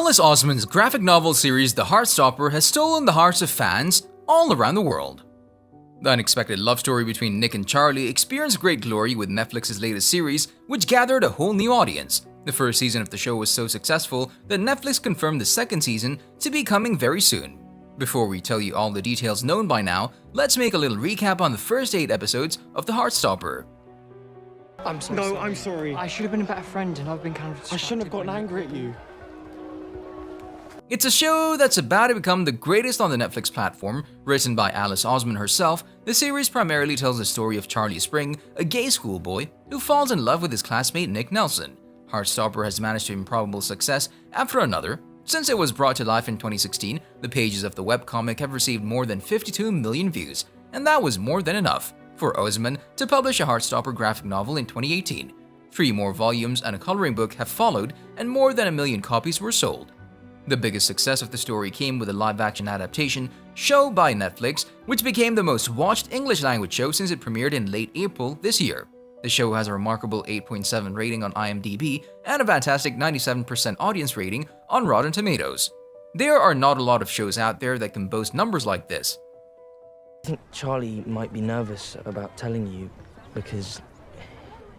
Alice Oseman's graphic novel series The Heartstopper has stolen the hearts of fans all around the world. The unexpected love story between Nick and Charlie experienced great glory with Netflix's latest series, which gathered a whole new audience. The first season of the show was so successful that Netflix confirmed the second season to be coming very soon. Before we tell you all the details known by now, let's make a little recap on the first 8 episodes of The Heartstopper. I'm sorry. No, I'm sorry. I should have been a better friend and I've been kind of I shouldn't have gotten distracted angry at you. It's a show that's about to become the greatest on the Netflix platform. Written by Alice Oseman herself, the series primarily tells the story of Charlie Spring, a gay schoolboy who falls in love with his classmate Nick Nelson. Heartstopper has managed to improbable success after another. Since it was brought to life in 2016, the pages of the webcomic have received more than 52 million views, and that was more than enough for Oseman to publish a Heartstopper graphic novel in 2018. 3 more volumes and a coloring book have followed, and more than 1 million copies were sold. The biggest success of the story came with a live-action adaptation show by Netflix, which became the most watched English-language show since it premiered in late April this year. The show has a remarkable 8.7 rating on IMDb and a fantastic 97% audience rating on Rotten Tomatoes. There are not a lot of shows out there that can boast numbers like this. I think Charlie might be nervous about telling you because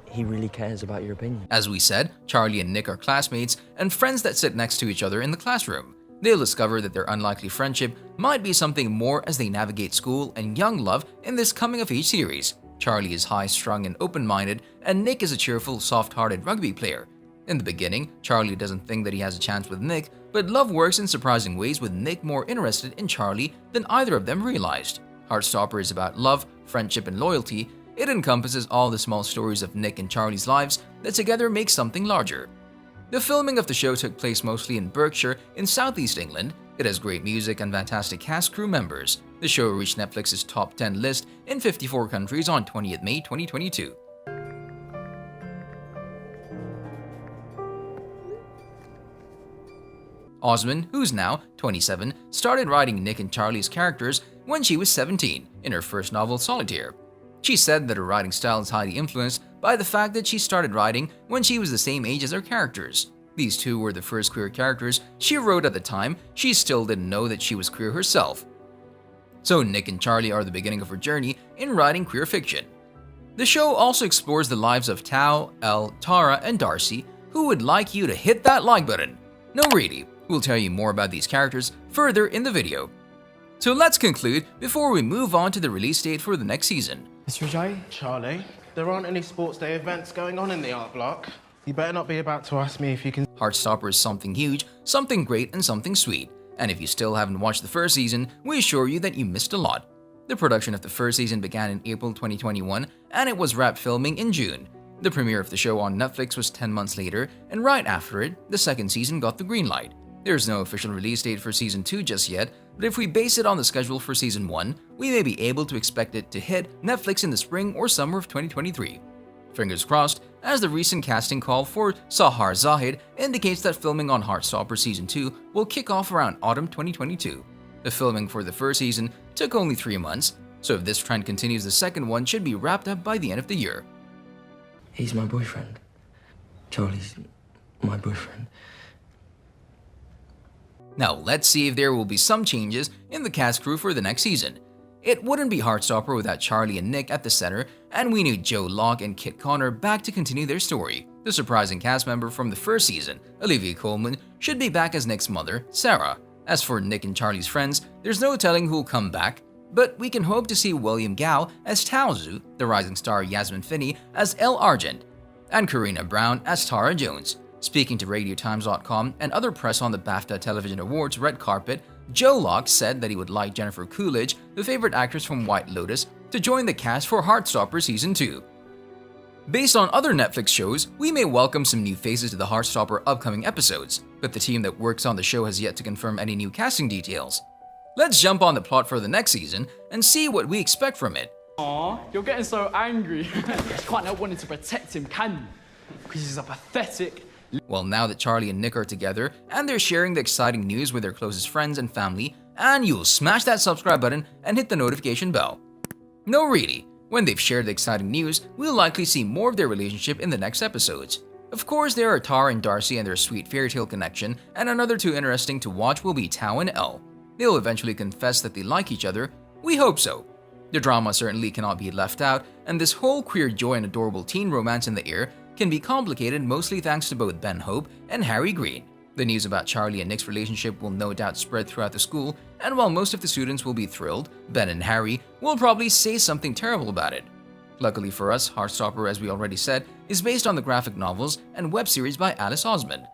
he really cares about your opinion. As we said, Charlie and Nick are classmates and friends that sit next to each other in the classroom. They'll discover that their unlikely friendship might be something more as they navigate school and young love in this coming-of-age series. Charlie is high-strung and open-minded, and Nick is a cheerful, soft-hearted rugby player. In the beginning, Charlie doesn't think that he has a chance with Nick, but love works in surprising ways with Nick more interested in Charlie than either of them realized. Heartstopper is about love, friendship, and loyalty. It encompasses all the small stories of Nick and Charlie's lives that together make something larger. The filming of the show took place mostly in Berkshire in southeast England. It has great music and fantastic cast crew members. The show reached Netflix's top 10 list in 54 countries on 20th May 2022. Oseman, who's now 27, started writing Nick and Charlie's characters when she was 17 in her first novel Solitaire. She said that her writing style is highly influenced by the fact that she started writing when she was the same age as her characters. These two were the first queer characters she wrote at the time. She still didn't know that she was queer herself. So Nick and Charlie are the beginning of her journey in writing queer fiction. The show also explores the lives of Tao, Elle, Tara, and Darcy, who would like you to hit that like button. No, really, we'll tell you more about these characters further in the video. So let's conclude before we move on to the release date for the next season. Mr. Ajayi? Charlie, there aren't any sports day events going on in the art block. You better not be about to ask me if you can. Heartstopper is something huge, something great, and something sweet. And if you still haven't watched the first season, we assure you that you missed a lot. The production of the first season began in April 2021, and it was wrapped filming in June. The premiere of the show on Netflix was 10 months later, and right after it, the second season got the green light. There's no official release date for Season 2 just yet, but if we base it on the schedule for Season 1, we may be able to expect it to hit Netflix in the spring or summer of 2023. Fingers crossed, as the recent casting call for Sahar Zahid indicates that filming on Heartstopper Season 2 will kick off around autumn 2022. The filming for the first season took only 3 months, so if this trend continues, the second one should be wrapped up by the end of the year. He's my boyfriend. Charlie's my boyfriend. Now let's see if there will be some changes in the cast crew for the next season. It wouldn't be Heartstopper without Charlie and Nick at the center, and we need Joe Locke and Kit Connor back to continue their story. The surprising cast member from the first season, Olivia Colman, should be back as Nick's mother, Sarah. As for Nick and Charlie's friends, there's no telling who'll come back, but we can hope to see William Gao as Taozu, the rising star Yasmin Finney as Elle Argent, and Karina Brown as Tara Jones. Speaking to RadioTimes.com and other press on the BAFTA Television Awards red carpet, Joe Locke said that he would like Jennifer Coolidge, the favorite actress from White Lotus, to join the cast for Heartstopper Season 2. Based on other Netflix shows, we may welcome some new faces to the Heartstopper upcoming episodes, but the team that works on the show has yet to confirm any new casting details. Let's jump on the plot for the next season and see what we expect from it. Aw, you're getting so angry. You can't help wanting to protect him, can you? Because he's a pathetic. Well, now that Charlie and Nick are together and they're sharing the exciting news with their closest friends and family, and you'll smash that subscribe button and hit the notification bell. No, really, when they've shared the exciting news, we'll likely see more of their relationship in the next episodes. Of course, there are Tara and Darcy and their sweet fairy tale connection, and another two interesting to watch will be Tao and Elle. They'll eventually confess that they like each other. We hope so. The drama certainly cannot be left out, and this whole queer joy and adorable teen romance in the air can be complicated mostly thanks to both Ben Hope and Harry Green. The news about Charlie and Nick's relationship will no doubt spread throughout the school, and while most of the students will be thrilled, Ben and Harry will probably say something terrible about it. Luckily for us, Heartstopper, as we already said, is based on the graphic novels and web series by Alice Osmond.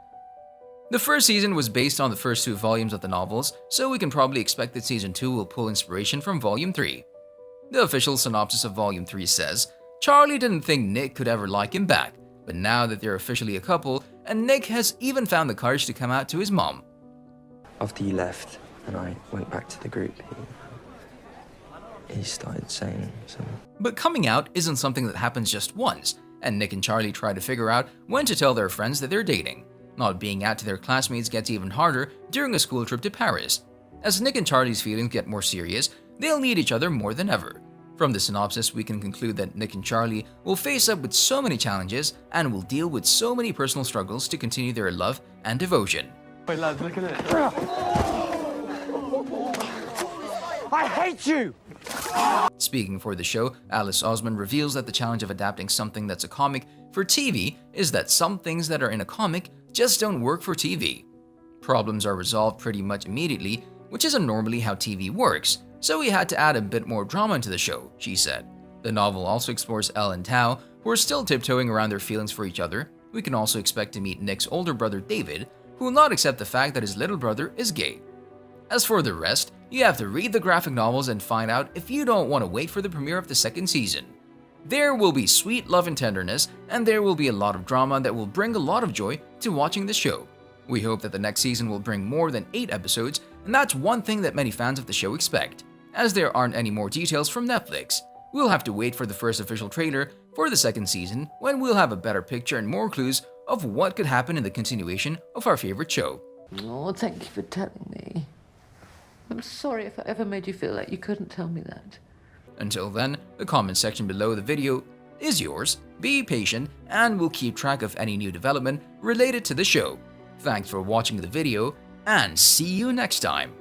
The first season was based on the first 2 volumes of the novels, so we can probably expect that Season 2 will pull inspiration from Volume 3. The official synopsis of Volume 3 says, Charlie didn't think Nick could ever like him back, but now that they're officially a couple, and Nick has even found the courage to come out to his mom. After you left and I went back to the group, he started saying some... But coming out isn't something that happens just once, and Nick and Charlie try to figure out when to tell their friends that they're dating. Not being out to their classmates gets even harder during a school trip to Paris. As Nick and Charlie's feelings get more serious, they'll need each other more than ever. From the synopsis, we can conclude that Nick and Charlie will face up with so many challenges and will deal with so many personal struggles to continue their love and devotion. Wait, lads, look at it. I hate you! Speaking for the show, Alice Osmond reveals that the challenge of adapting something that's a comic for TV is that some things that are in a comic just don't work for TV. Problems are resolved pretty much immediately, which isn't normally how TV works, so we had to add a bit more drama into the show, she said. The novel also explores Elle and Tao, who are still tiptoeing around their feelings for each other. We can also expect to meet Nick's older brother David, who will not accept the fact that his little brother is gay. As for the rest, you have to read the graphic novels and find out if you don't want to wait for the premiere of the second season. There will be sweet love and tenderness, and there will be a lot of drama that will bring a lot of joy to watching the show. We hope that the next season will bring more than 8 episodes, and that's one thing that many fans of the show expect. As there aren't any more details from Netflix, we'll have to wait for the first official trailer for the second season, when we'll have a better picture and more clues of what could happen in the continuation of our favorite show. Oh, thank you for telling me. I'm sorry if I ever made you feel like you couldn't tell me that. Until then, the comment section below the video is yours. Be patient, and we'll keep track of any new development related to the show. Thanks for watching the video, and see you next time.